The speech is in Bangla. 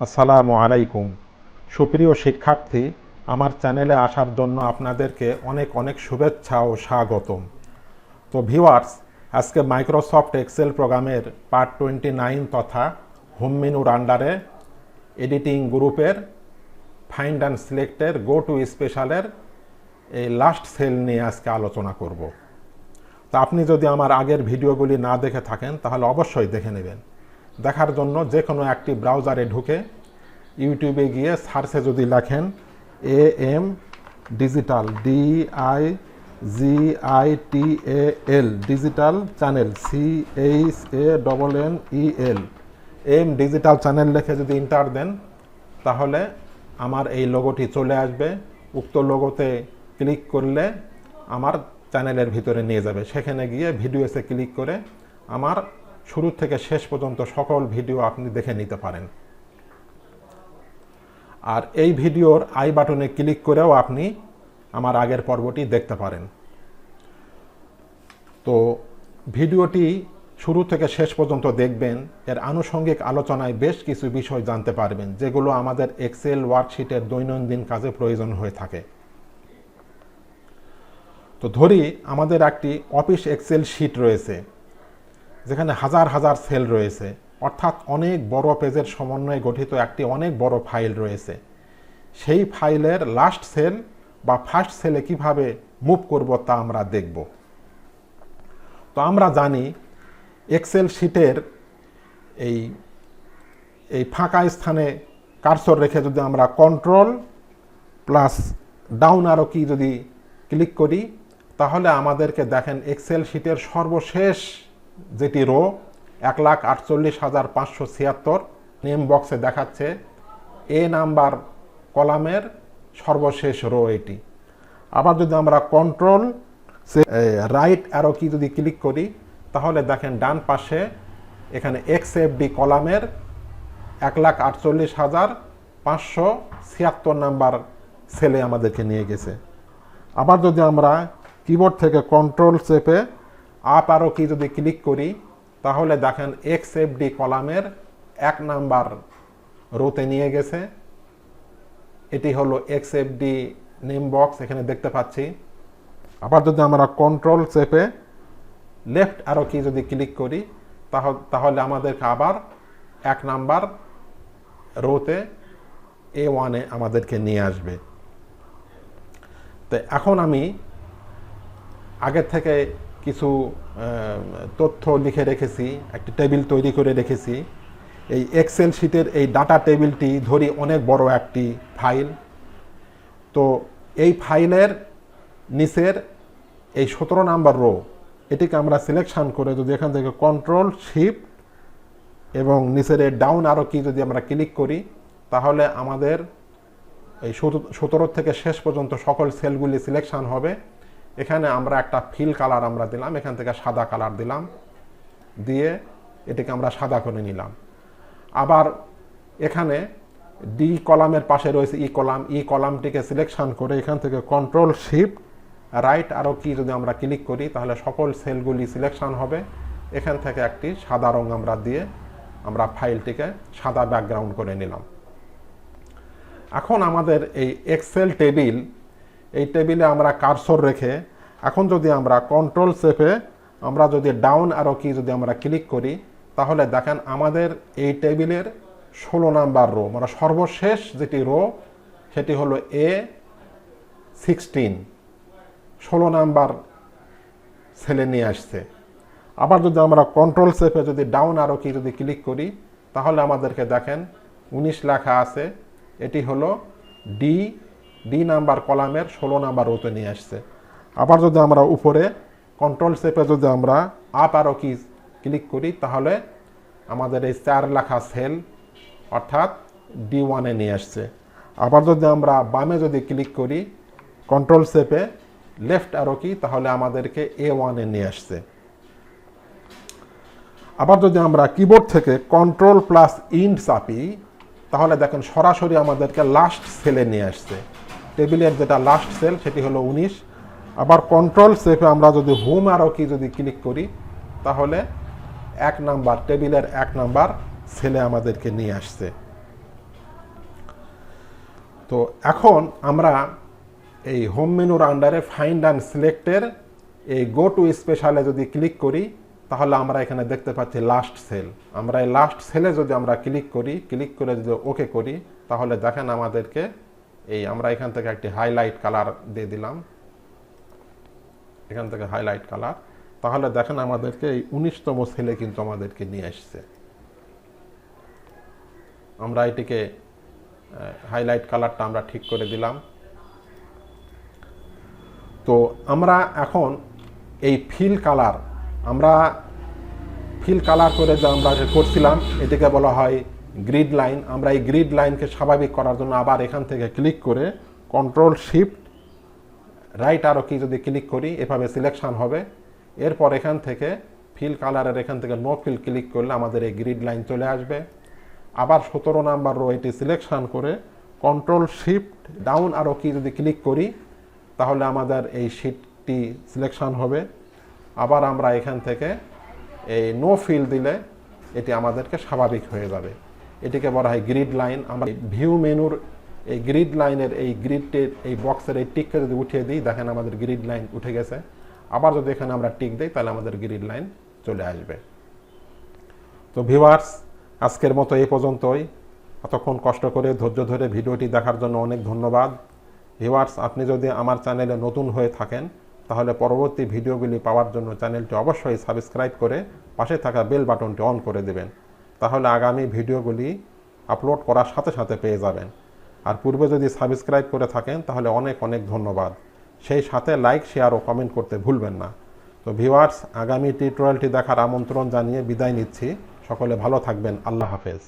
আসসালামু আলাইকুম। সুপ্রিয় শিক্ষার্থী, আমার চ্যানেলে আসার জন্য আপনাদেরকে অনেক অনেক শুভেচ্ছা ও স্বাগতম। তো ভিউয়ার্স, আজকে মাইক্রোসফট এক্সেল প্রোগ্রামের পার্ট 29 তথা হোম মেনুর আন্ডারে এডিটিং গ্রুপের ফাইন্ড অ্যান্ড সিলেক্টের গো টু স্পেশালের এই লাস্ট সেল নিয়ে আজকে আলোচনা করব। তো আপনি যদি আমার আগের ভিডিওগুলি না দেখে থাকেন তাহলে অবশ্যই দেখে নেবেন। দেখার জন্য যে কোনো একটি ব্রাউজারে ঢুকে ইউটিউবে গিয়ে সার্চে যদি লেখেন AM digital DIGITAL digital channel CHANNEL M digital channel লিখে যদি এন্টার দেন তাহলে আমার এই লোগোটি চলে আসবে। উক্ত লোগোতে ক্লিক করলে আমার চ্যানেলের ভিতরে নিয়ে যাবে। সেখানে গিয়ে ভিডিওসে ক্লিক করে আমার শুরু থেকে শেষ পর্যন্ত সকল ভিডিও আপনি দেখে নিতে পারেন। আর এই ভিডিওর আই বাটনে ক্লিক করেও আপনি আমার আগের পর্বটি দেখতে পারেন। তো ভিডিওটি শুরু থেকে শেষ পর্যন্ত দেখবেন। এর আনুষঙ্গিক আলোচনায় বেশ কিছু বিষয় জানতে পারবেন যেগুলো আমাদের এক্সেল ওয়ার্কশিটের দৈনন্দিন কাজে প্রয়োজন হয়ে থাকে। তো ধরি আমাদের একটি অফিস এক্সেল শিট রয়েছে যেখানে হাজার হাজার সেল রয়েছে, অর্থাৎ অনেক বড় পেজের সমন্বয়ে গঠিত একটি অনেক বড় ফাইল রয়েছে। সেই ফাইলের লাস্ট সেল বা ফার্স্ট সেলে কিভাবে মুভ করব তা আমরা দেখব। তো আমরা জানি এক্সেল শিটের এই ফাঁকা স্থানে কার্সর রেখে যদি আমরা কন্ট্রোল প্লাস ডাউন আরো কি যদি ক্লিক করি তাহলে আমাদেরকে দেখেন এক্সেল শিটের সর্বশেষ যেটি রো 1,48,576 নেম বক্সে দেখাচ্ছে এ নাম্বার কলামের সর্বশেষ রো এটি। আবার যদি আমরা কন্ট্রোল রাইট অ্যারো কি যদি ক্লিক করি তাহলে দেখেন ডান পাশে এখানে XFD কলামের 1,48,576 নাম্বার সেলে আমাদেরকে নিয়ে গেছে। আবার যদি আমরা কিবোর্ড থেকে কন্ট্রোল চেপে আপ আরো কি যদি ক্লিক করি তাহলে দেখেন XFD কলামের 1 নাম্বার রোতে নিয়ে গেছে। এটি হলো XFD নেম বক্স, এখানে দেখতে পাচ্ছি। আবার যদি আমরা কন্ট্রোল চেপে লেফট আরো কি যদি ক্লিক করি তাহলে আমাদেরকে আবার 1 নাম্বার রোতে A1 এ আমাদেরকে নিয়ে আসবে। তো এখন আমি আগে থেকে কিছু তথ্য লিখে রেখেছি, একটি টেবিল তৈরি করে রেখেছি। এই এক্সেল শিটের এই ডাটা টেবিলটি ধরি অনেক বড় একটি ফাইল। তো এই ফাইলের নিচের এই 17 নাম্বার রো এটিকে আমরা সিলেকশন করে যদি এখান থেকে কন্ট্রোল শিফট এবং নিচের এই ডাউন আরো কি যদি আমরা ক্লিক করি তাহলে আমাদের এই 17 থেকে শেষ পর্যন্ত সকল সেলগুলি সিলেকশন হবে। এখানে আমরা একটা ফিল কালার আমরা দিলাম, এখান থেকে সাদা কালার দিলাম, দিয়ে এটিকে আমরা সাদা করে নিলাম। আবার এখানে ডি কলামের পাশে রয়েছে ই কলামটিকে সিলেকশন করে এখান থেকে কন্ট্রোল শিফট রাইট আরো কি যদি আমরা ক্লিক করি তাহলে সকল সেলগুলি সিলেকশন হবে। এখান থেকে একটি সাদা রং আমরা দিয়ে আমরা ফাইলটিকে সাদা ব্যাকগ্রাউন্ড করে নিলাম। এখন আমাদের এই এক্সেল টেবিল, এই টেবিলে আমরা কার্সর রেখে এখন যদি আমরা কন্ট্রোল চেপে আমরা যদি ডাউন আরো কি যদি আমরা ক্লিক করি তাহলে দেখেন আমাদের এই টেবিলের 16 নাম্বার রো, মানে সর্বশেষ যেটি রো সেটি হলো A16, 16 নাম্বার সেলে নিয়ে আসছে। আবার যদি আমরা কন্ট্রোল চেপে যদি ডাউন আরো কি যদি ক্লিক করি তাহলে আমাদেরকে দেখেন 19 লেখা আছে। এটি হলো ডি নাম্বার কলামের 16 নাম্বার রোতে নিয়ে আসছে। আবার যদি আমরা উপরে কন্ট্রোল চেপে যদি আমরা আপ আরো কি ক্লিক করি তাহলে আমাদের এই 4 লেখা সেল অর্থাৎ D1 এ নিয়ে আসছে। আবার যদি আমরা বামে যদি ক্লিক করি কন্ট্রোল চেপে লেফট আরো কি তাহলে আমাদেরকে A1 এ নিয়ে আসছে। আবার যদি আমরা কিবোর্ড থেকে কন্ট্রোল প্লাস ইন্ট চাপি তাহলে দেখেন সরাসরি আমাদেরকে লাস্ট সেলে নিয়ে আসছে। টেবিলের যেটা লাস্ট সেল সেটি হলো 19। আবার কন্ট্রোল চেপে আমরা যদি হোম আরো কি যদি ক্লিক করি তাহলে 1 নাম্বার টেবিলের 1 নাম্বার সেলে আমাদেরকে নিয়ে আসছে। তো এখন আমরা এই হোম মেনুর আন্ডারে ফাইন্ড অ্যান্ড সিলেক্টের এই গো টু স্পেশালে যদি ক্লিক করি তাহলে আমরা এখানে দেখতে পাচ্ছি লাস্ট সেল। আমরা এই লাস্ট সেলে যদি আমরা ক্লিক করি, ক্লিক করে যদি ওকে করি, তাহলে দেখেন আমাদেরকে এই আমরা এখান থেকে একটি হাইলাইট কালার দিয়ে দিলাম, এখান থেকে হাইলাইট কালার, তাহলে দেখেন আমাদেরকে এই 19তম সেলে কিন্তু আমাদেরকে নিয়ে আসছে। আমরা এটিকে হাইলাইট কালারটা আমরা ঠিক করে দিলাম। তো আমরা এখন এই ফিল কালার করে যে আমরা করছিলাম এটিকে বলা হয় গ্রিড লাইন। আমরা এই গ্রিড লাইনকে স্বাভাবিক করার জন্য আবার এখান থেকে ক্লিক করে কন্ট্রোল শিফট রাইট আরো কি যদি ক্লিক করি এভাবে সিলেকশন হবে। এরপর এখান থেকে ফিল কালারের এখান থেকে নো ফিল ক্লিক করলে আমাদের এই গ্রিড লাইন চলে আসবে। আবার 17 নাম্বার রো এটি সিলেকশন করে কন্ট্রোল শিফট ডাউন আরো কি যদি ক্লিক করি তাহলে আমাদের এই শীটটি সিলেকশন হবে। আবার আমরা এখান থেকে এই নো ফিল দিলে এটি আমাদেরকে স্বাভাবিক হয়ে যাবে। এটিকে বলা হয় গ্রিড লাইন। আমরা ভিউ মেনুর এই গ্রিড লাইনের এই গ্রিডের এই বক্সের এই টিককে যদি উঠিয়ে দিই দেখেন আমাদের গ্রিড লাইন উঠে গেছে। আবার যদি এখানে আমরা টিক দিই তাহলে আমাদের গ্রিড লাইন চলে আসবে। তো ভিউয়ার্স, আজকের মতো এই পর্যন্তই। এতক্ষণ কষ্ট করে ধৈর্য ধরে ভিডিওটি দেখার জন্য অনেক ধন্যবাদ। ভিউয়ার্স, আপনি যদি আমার চ্যানেলে নতুন হয়ে থাকেন তাহলে পরবর্তী ভিডিওগুলি পাওয়ার জন্য চ্যানেলটি অবশ্যই সাবস্ক্রাইব করে পাশে থাকা বেল বাটনটি অন করে দেবেন। তাহলে আগামী ভিডিওগুলি আপলোড করার সাথে সাথে পেয়ে যাবেন। আর পূর্বে যদি সাবস্ক্রাইব করে থাকেন তাহলে অনেক অনেক ধন্যবাদ। সেই সাথে লাইক, শেয়ার ও কমেন্ট করতে ভুলবেন না। তো ভিউয়ার্স, আগামী টিউটোরিয়ালটি দেখার আমন্ত্রণ জানিয়ে বিদায় নিচ্ছি। সকলে ভালো থাকবেন। আল্লাহ হাফেজ।